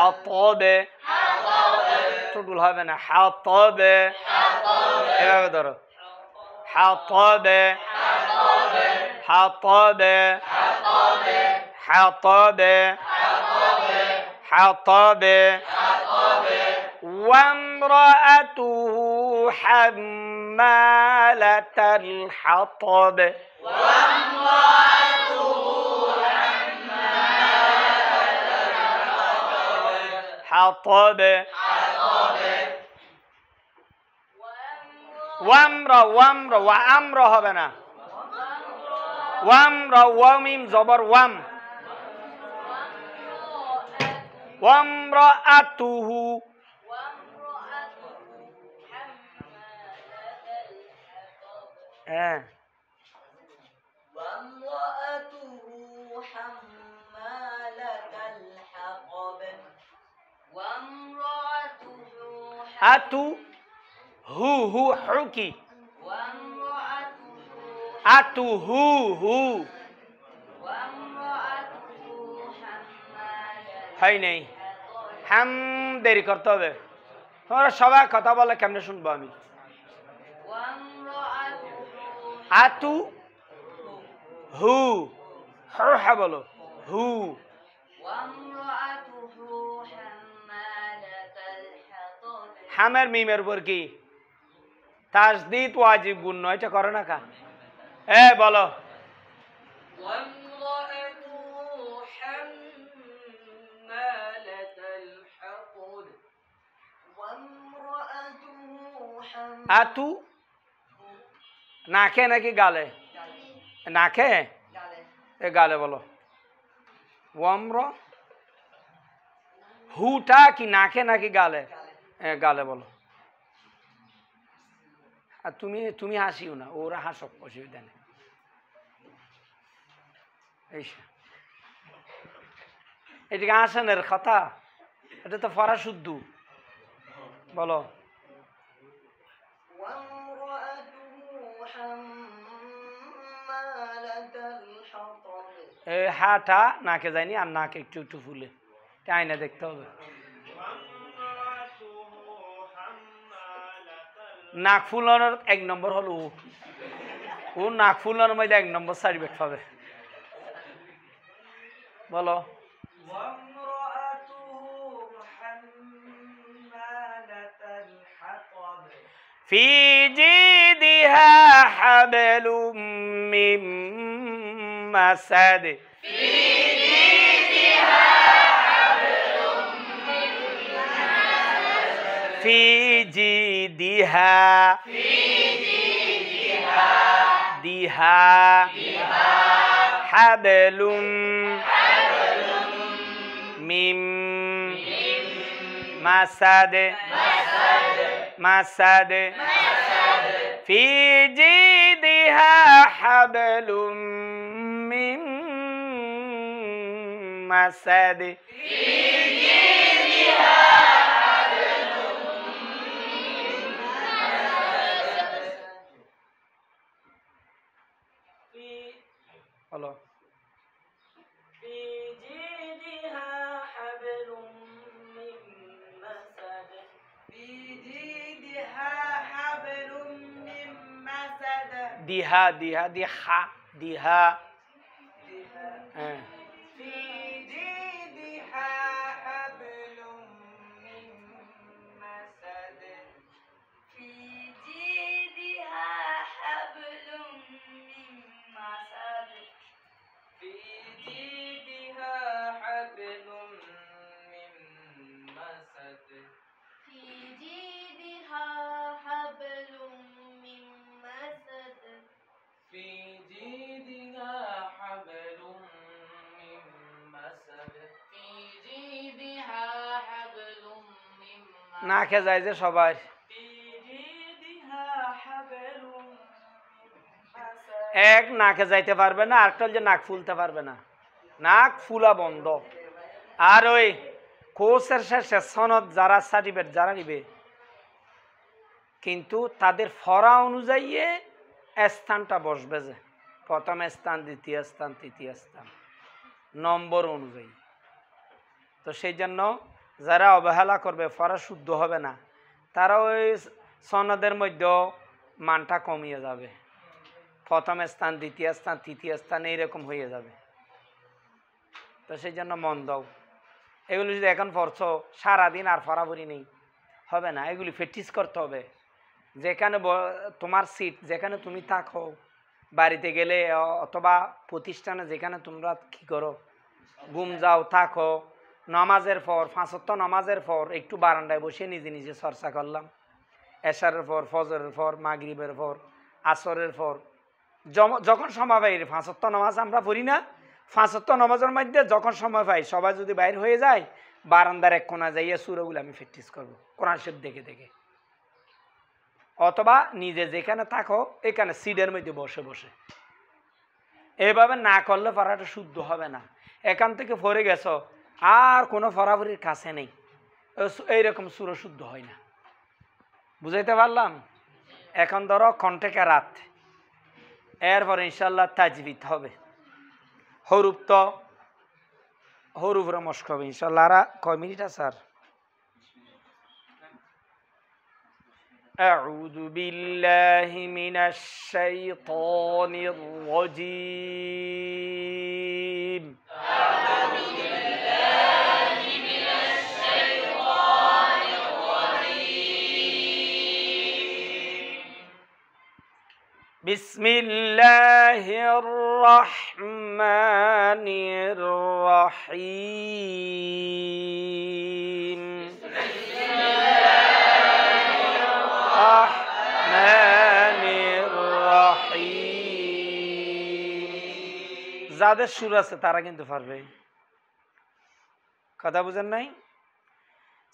الحطب تقول هذا حطب এভাবে ধরো حطب حطب حطب حطب وامرأته حمالة الحطب حطب وامر وامر হবে না وامر وميم زبر وام وامرأته أتو هو حكي أتو هو হয় নাই হাম দেরি করতে হবে তোমরা সবাই কথা বলে কেমনে শুনবো আমি আতু হু হ্যাঁ বলো হু হামের মিমের উপর কি তাসদীদ ওয়াজিব গুণ নয় এটা করে না কা বলো আতু নাকে নাকি গালে নাকে গালে বলো ওয়ামর হুটা কি নাকে নাকি গালে গালে বলো আর তুমি হাসিও না ওরা হাসক অসুবিধা নেই এদিকে হাসানের কথা এটা তো ফরা শুদ্ধ বলো হাটা নাকে যায়নি আর নাকে একটু একটু ফুলে আয়না দেখতে হবে নাক ফুলানোর 1 নম্বর হলো ও নাক ফুলানোর মধ্যে 1 নম্বর সার্টিফিকেট পাবে বলো في جيدها حبل من مسد في جيدها دها حبل من مسد مسد في جيدها حبل من مسد হলো في جيدها حبل من مسد في جيدها حبل من مسد দিহা দিহা দিহা দিহা হ্যাঁ في جيدها حبل من مسد في جيدها حبل من مسد في جيدها حبل من مسد في جيدها حبل من مسد في جيدها حبل من مسد في جيدها حبل من مسد না খেয়ে যায় যে সবাই في جيدها حبل من مسد এক নাকে যাইতে পারবে না আরেকটা যে নাক ফুলতে পারবে না নাক ফুলা বন্ধ আর ওই কোর্সের শেষে সনদ যারা সার্টিফিকেট যারা নিবে কিন্তু তাদের ফরা অনুযায়ী স্থানটা বসবে যে প্রথম স্থান দ্বিতীয় স্থান তৃতীয় স্থান নম্বর অনুযায়ী তো সেই জন্য যারা অবহেলা করবে ফরা শুদ্ধ হবে না তারা ওই সনদের মধ্যে মানটা কমিয়ে যাবে প্রথম স্থান দ্বিতীয় স্থান তৃতীয় স্থান এইরকম হয়ে যাবে তো সেই জন্য মন দাও এগুলি যদি এখন পড়ছো সারাদিন আর ফরাফরি নেই হবে না এগুলি প্র্যাকটিস করতে হবে যেখানে তোমার সিট যেখানে তুমি থাকো বাড়িতে গেলে অথবা প্রতিষ্ঠানে যেখানে তোমরা কী করো ঘুম যাও থাকো নামাজের পর 5 ওয়াক্ত নামাজের পর একটু বারান্দায় বসে নিজে নিজে চর্চা করলাম এশারের পর ফজরের পর মাগরিবের পর আসরের পর যখন সময় পাই 5 ওয়াক্ত নামাজ আমরা পড়ি না 5 ওয়াক্ত নামাজের মধ্যে যখন সময় পাই সবাই যদি বাইরে হয়ে যায় বারান্দার এক কোণা যাইয়া সূরাগুলো আমি প্র্যাকটিস করবো কোরআন শরীফ দেখে দেখে অথবা নিজে যেখানে থাকো এখানে সিটের মধ্যে বসে বসে এভাবে না করলে পড়াটা শুদ্ধ হবে না এখান থেকে পড়ে গেছো আর কোনো ফরাফরির কাছে নেই এইরকম সূরা শুদ্ধ হয় না বুঝাইতে পারলাম এখন ধরো কণ্ঠে রাত এরপর ইনশাল্লাহ তাজবিদ হবে হরুপ তো হরুফরা মস্ক হবে ইনশাল্লাহ আর কয় মিনিট আছে স্যার أعوذ بالله من الشيطان الرجيم بسم الله الرحمن الرحيم যাদের সুর আছে তারা কিন্তু পারবে কথা বুঝেন নাই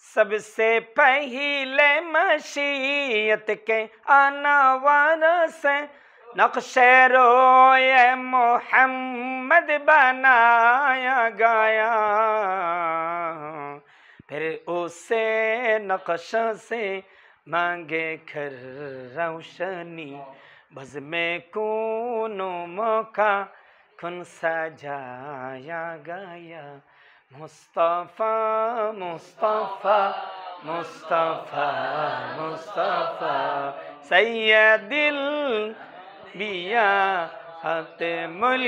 सबसे पहले मशीयत के अनवर से नक्शे रोए मोहम्मद बनाया गया फिर उसे नक्श से मांगे कर रोशनी बज़ में कूनो मौका खुन सजाया गया मुस्तफ़ा मुस्तफ़ा मुस्तफ़ा मुस्तफ़ा सैयदिल बिया खातिमुल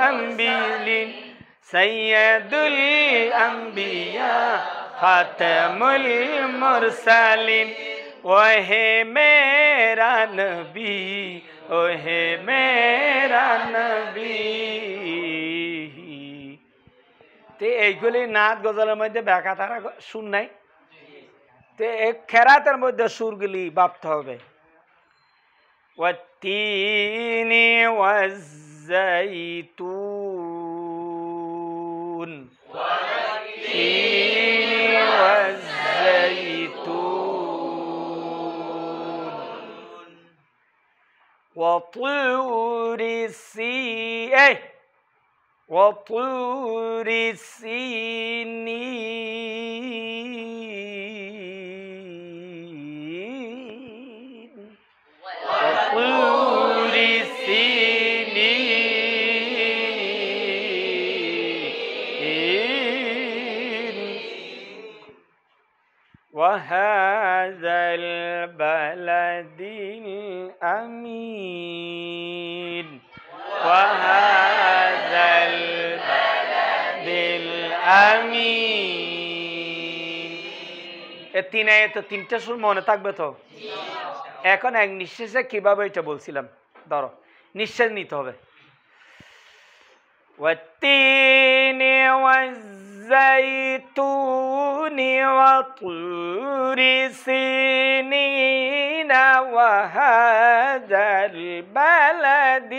अंबियाइन सैयदुल अंबिया खातिमुल मुरसलीन ओहे मेरा नबी ओहे मेरा नबी তে এইগুলি নাত গজলের মধ্যে ব্যাখ্যা তারা সুর নাই তে এক খেরাতের মধ্যে সুরগুলি ভাবতে হবে ওয়াত্তিনি ওয়াজ্জাইতুন ওয়াত্তিনি ওয়াজ্জাইতুন وطور وطور سينين وطور سينين وهذا البلد الأمين وهذا البلد الأمين তিন আয়াতে তিনটা সুর মনে থাকবে তো এখন এক নিঃশ্বাসে কিভাবে এটা বলছিলাম ধরো নিঃশ্বাস নিতে হবে والتين والزيتون وطور سينين وهذا البلد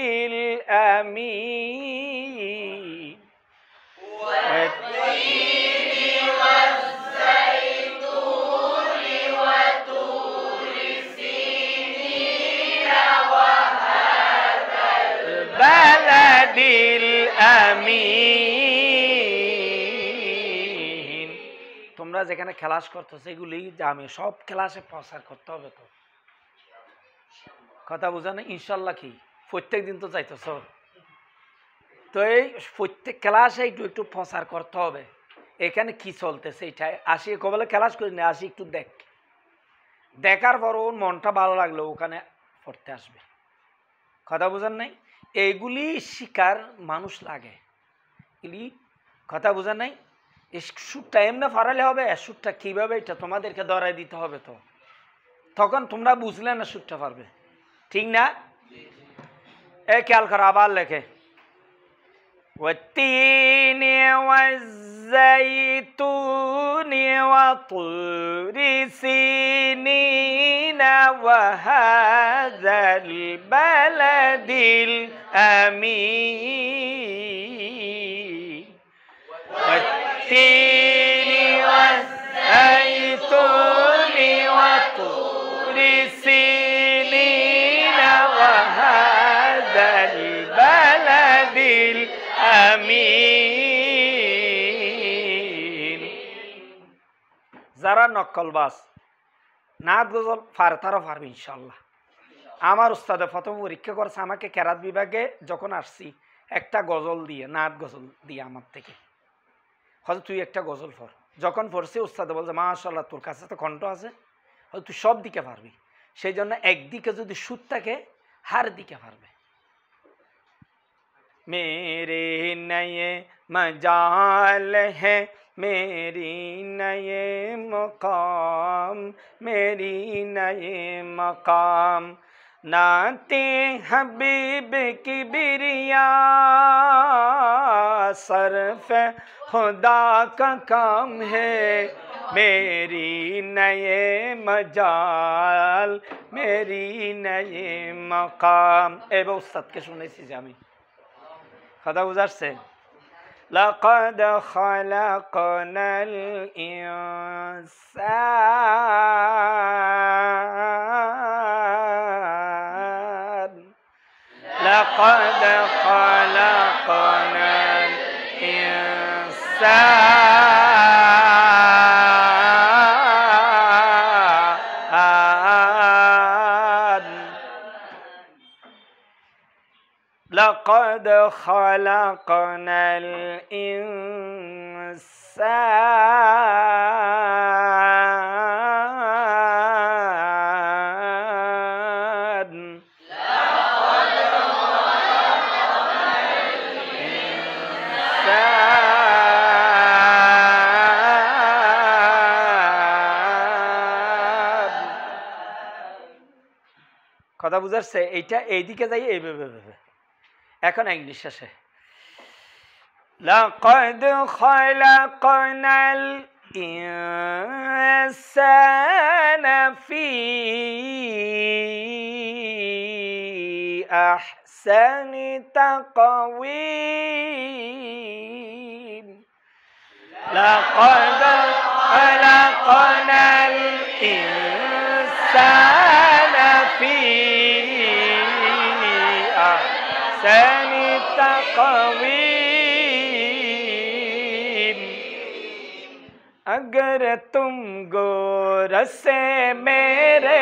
الأمين والتين والزيتون وطور سينين وهذا البلد الأمين তোমরা যেখানে ক্লাস করতেছো এগুলি আমি সব ক্লাসে প্রচার করতে হবে তো কথা বুঝা না ইনশাল্লাহ কি প্রত্যেক দিন তো চাইতেছ তো এই প্রত্যেক ক্লাসে একটু একটু প্রচার করতে হবে এখানে কি চলতেছে এটা আসি কবলে ক্লাস করি না আসি একটু দেখার পর ওর মনটা ভালো লাগলো ওখানে পড়তে আসবে কথা বুঝান নাই এইগুলি শিকার মানুষ লাগে এগুলি কথা বুঝান নাই এই সুরটা এমনি ফারালে হবে সুরটা কীভাবে এটা তোমাদেরকে ধরাই দিতে হবে তো তখন তোমরা বুঝলে না সুরটা পারবে ঠিক না এ খেয়াল করো আবার লেখে والتين والزيتون وطور سينين وهذا البلد الأمين والتين والزيتون وطور سينين وهذا البلد الأمين যারা নকলবাজ নাত গজল পারে তারা পারবে ইনশাল্লাহ আমার উস্তাদে প্রথম পরীক্ষা করেছে আমাকে কেরাত বিভাগে যখন আসছি একটা গজল দিয়ে নাত গজল দিয়ে আমার থেকে হয়তো তুই একটা গজল পড় যখন পড়ছি উস্তাদে বলছে মাশাআল্লাহ তোর কাছে তো কণ্ঠ আছে হয়তো তুই সব দিকে পারবি সেই জন্য একদিকে যদি সুর থাকে হার দিকে পারবে मेरे नए मजाल है मेरी नए मकाम मेरी नए मकाम नाते हबीब की बिरिया सरफ खुदा का काम है मेरी नए मजाल मेरी नए मकाम एबे उस्ताद के শুনেছি যে আমি কথা বুঝাচ্ছে لقد خلقنا الإنسان لقد خلقنا الإنسان لقد خلقنا الإنسان কথা বুঝাচ্ছে এইটা এইদিকে যাই এইভাবে এখন এক নিঃশ্বাসে لقد خلقنا الإنسان في أحسن تقويم لقد خلقنا الإنسان في अगर तुम गौर से मेरे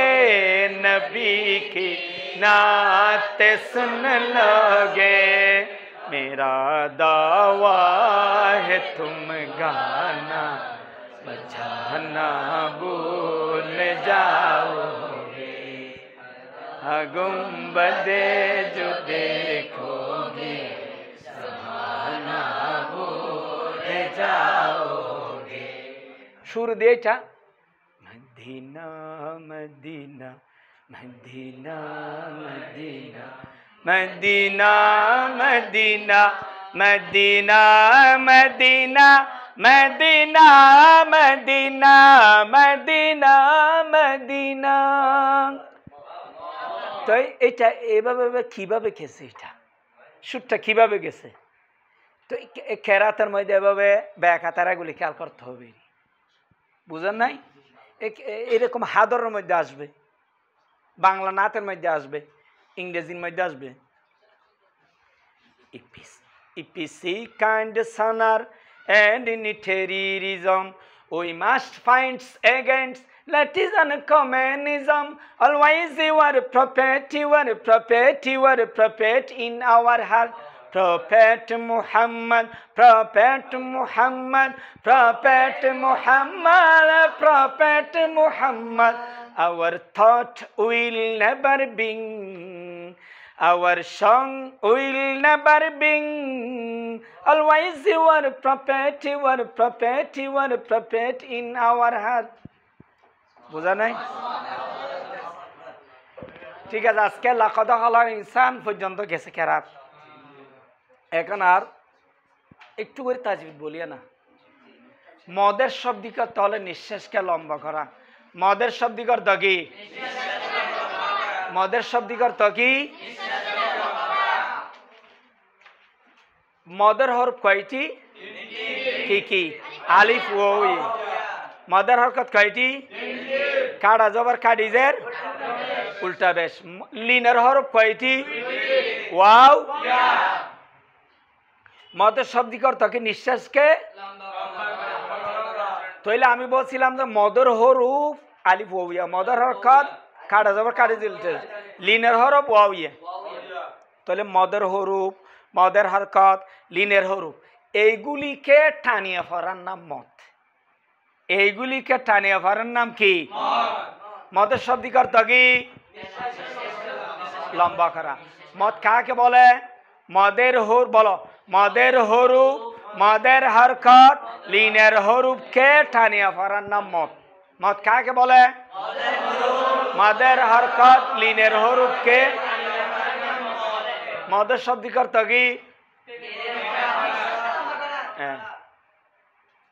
नबी की नात सुन लोगे मेरा दावा है तुम गाना बजाना भूल जाओगे गुंबदे जो देखोगे समाना भूल जाओगे सुर देटा मदीना मदीना मदीना मदीना मदीना मदीना मदीना मदीना मदीना मदीना मदीना তো এটা এভাবে কিভাবে গেছে এটা সুরটা কিভাবে গেছে তো কেরাতের মধ্যে এভাবে ব্যাখ্যাতারাগুলি খেয়াল করতে হবে বুঝেন নাই এরকম হাদরের মধ্যে আসবে বাংলা নাতের মধ্যে আসবে ইংরেজির মধ্যে আসবে ইপিসি কাইন্ড সানার and in terrorism we must fight against Latisan communism always you are a prophet in our heart Prophet Muhammad Prophet Muhammad Prophet Muhammad Prophet Muhammad our thought will never be our song will never be always you are a prophet in our heart বুঝা নাই ঠিক আছে আজকে লাকাদ খালাল ইনসান পর্যন্ত গেছে কেরাত এখন আর একটু করে তাজবিদ বলিয়া না মদের শব্দিক তলে নিঃশ্বাসকে লম্বা করা মদের শব্দিক অর্থ কি মদের শব্দিক অর্থ কি মদের হরফ কয়টি কি কি আলিফ ওয়া ইয়া মদের হরকত কয়টি কাড়া জবর কাডিজের উল্টা বেশ লিনের হরফ কয়টি ওয়াও মদের শব্দিক অর্থ কি নিঃশ্বাসকে তাইলে আমি বলছিলাম যে মদের হরফ আলিফ ওয়া ইয়া মদের হরকত কাড়া জবর কাডিজের লিনের হরফ ওয়াও ইয়া তাহলে মদের হরফ মদের হরকত লিনের হরফ এইগুলিকে টানিয়ে পড়ার নাম মদ এইগুলিকে টানিয়ে পড়ার নাম কি মদের শব্দিক অর্থ কি লম্বা করা মদ কাকে বলে মদের হরফ বলো মদের হরফ মদের হরকত লিনের হরফকে টানিয়ে পড়ার নাম মদ মদ কাকে বলে মদের হরকত লিনের হরফকে মদের শব্দিক অর্থ কি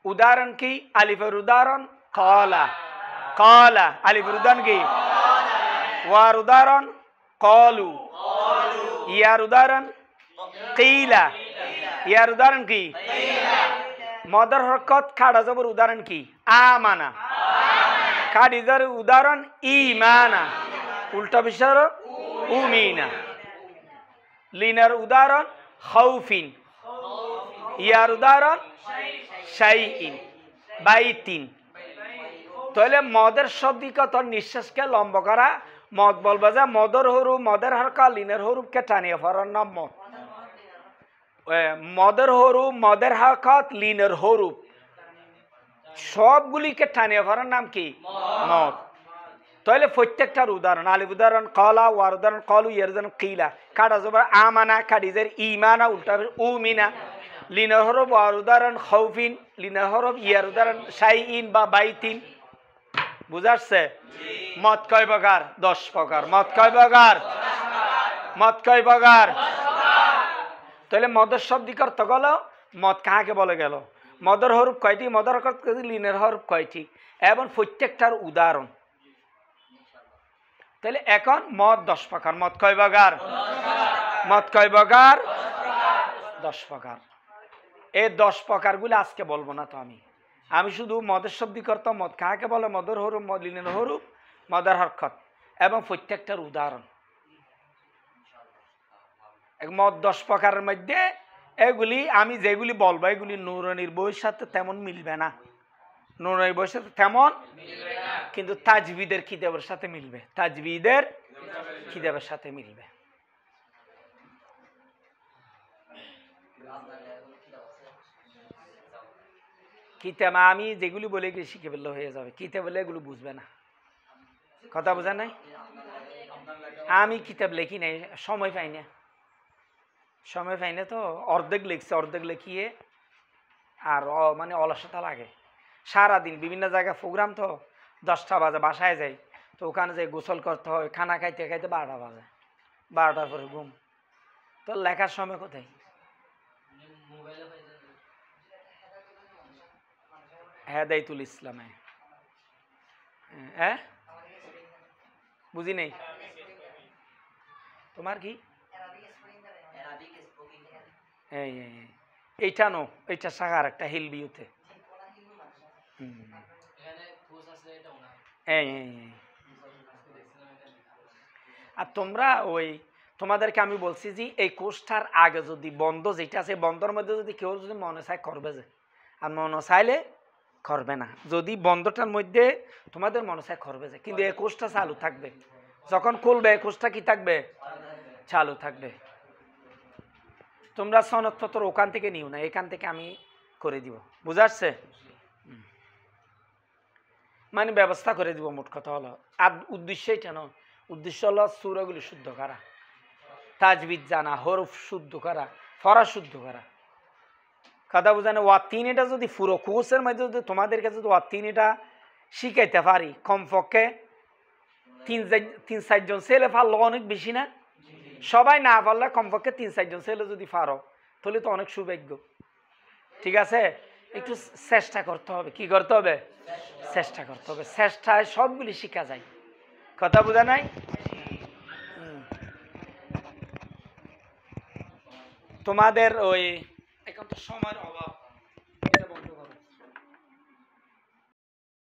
উদাহরণ কি আলিফের উদাহরণ কলা কলা আলিফের উদাহরণ কি ওয়ার উদাহরণ কলু ইয়ার উদাহরণ কিলা ইয়ার উদাহরণ কি মদের হরকত খাড়া জবর উদাহরণ কি আমানা খাড়িজার উদাহরণ ইমানা উল্টা বিষয় উমিনা লিনার উদাহরণ খাউফিন ইয়ার উদাহরণ শাইইন বাইতিন তাহলে মদের শব্দিক তোর নিঃশ্বাসকে লম্ব করা মদ বলবা যে মদর হরুপ মদের হরকা লিনের হরুপকে টানিয়ে পড়ার নাম মদ মদের হরুপ মদের হরকত লিনের হরুপ সবগুলিকে টানিয়ে পড়ার নাম কি মদ তাহলে প্রত্যেকটার উদাহরণ আলিফ উদাহরণ কলা ওয়ার উদাহরণ কলু ইয়ার উদাহরণ কিলা কাটা জবর আমানা কাডিজের ইমানা উল্টা উমিনা লিনের হরফ ওয়ার উদাহরণ খাউফিন লিনের হরফ ইয়ার উদাহরণ শাইইন বা বাইতিন বুঝাচ্ছে মদ কয় প্রকার 10 প্রকার মদ কয় প্রকার মদ কয় প্রকার তাহলে মদের শব্দিক অর্থ গেল মদ কাকে বলে গেল মদের হরফ কয়টি মদের হরফ লিনের হরফ কয়টি এবং প্রত্যেকটার উদাহরণ তাহলে এখন মদ 10 প্রকার মদ কয় প্রকার মদ কয় প্রকার 10 প্রকার এই 10 প্রকারগুলো আজকে বলবো না তো আমি শুধু মদের শব্দিক অর্থ মদ কাকে বলে মদের হরফ মদ লিনের হরফ মদের হরকত এবং প্রত্যেকটার উদাহরণ মদ 10 প্রকারের মধ্যে এগুলি আমি যেগুলি বলবো এগুলি নুরানির বইয়ের সাথে তেমন মিলবে না নুরানি বইয়ের সাথে তেমন কিন্তু তাজবিদের কিতাবের সাথে মিলবে, তাজবিদের কিতাবের সাথে মিলবে। কিতাব আমি যেগুলি বলে গিয়ে শিখে ফেললে হয়ে যাবে, কিতাব বলে এগুলো বুঝবে না, কথা বোঝা নাই। আমি কিতাব লেখি নাই, সময় পাই না, সময় পাই না তো অর্ধেক লিখছে, অর্ধেক লেখিয়ে আর মানে অলসতা লাগে। সারাদিন বিভিন্ন জায়গায় প্রোগ্রাম, তো 10টা বাজে বাসায় যাই, তো ওখানে যাই গোসল করতে হয়, খানা খাইতে খাইতে 12টা বাজে, 12টার পরে ঘুম, তো লেখার সময় কোথায়? হেদায়েতুল ইসলামে, হ্যাঁ বুঝি নেই তোমার কি এইটা নো, এইটা শাখার একটা হিলবিউতে। আর তোমরা ওই তোমাদেরকে আমি বলছি যে এই কোর্সটার আগে যদি বন্ধ যেটা আছে, বন্ধের মধ্যে যদি কেউ যদি মনে চায় করবে, যে আর মনে চাইলে করবে না, যদি বন্ধটার মধ্যে তোমাদের মনে চায় করবে, যে কিন্তু এই কোর্সটা চালু থাকবে, যখন খুলবে এই কোর্সটা কি থাকবে, চালু থাকবে। তোমরা সনদপত্র ওখান থেকে নিও না, এখান থেকে আমি করে দিব, বুঝাচ্ছে? মানে ব্যবস্থা করে দিব, মোট কথা হলো। আর উদ্দেশ্য এটা নয়, উদ্দেশ্য হলো সূরাগুলি শুদ্ধ করা, তাজবিদ জানা, হরফ শুদ্ধ করা, ফরা শুদ্ধ করা, কথা বুঝানো। ওয়াতিন এটা যদি পুরো কোর্সের মধ্যে যদি তোমাদেরকে যদি ওয়াতিন এটা শিখাইতে পারি, কমপক্ষে 3-4 জন ছেলে পারলো অনেক বেশি না? সবাই না পারলে কমপক্ষে 3-4 জন ছেলে যদি পারো, তাহলে তো অনেক সৌভাগ্য, ঠিক আছে? একটু চেষ্টা করতে হবে, কি করতে হবে? চেষ্টা করতে হবে, চেষ্টায় সবগুলি শেখা যায়, কথা বোঝা নাই? তোমাদের ওই এখন তো সময়ের অভাব,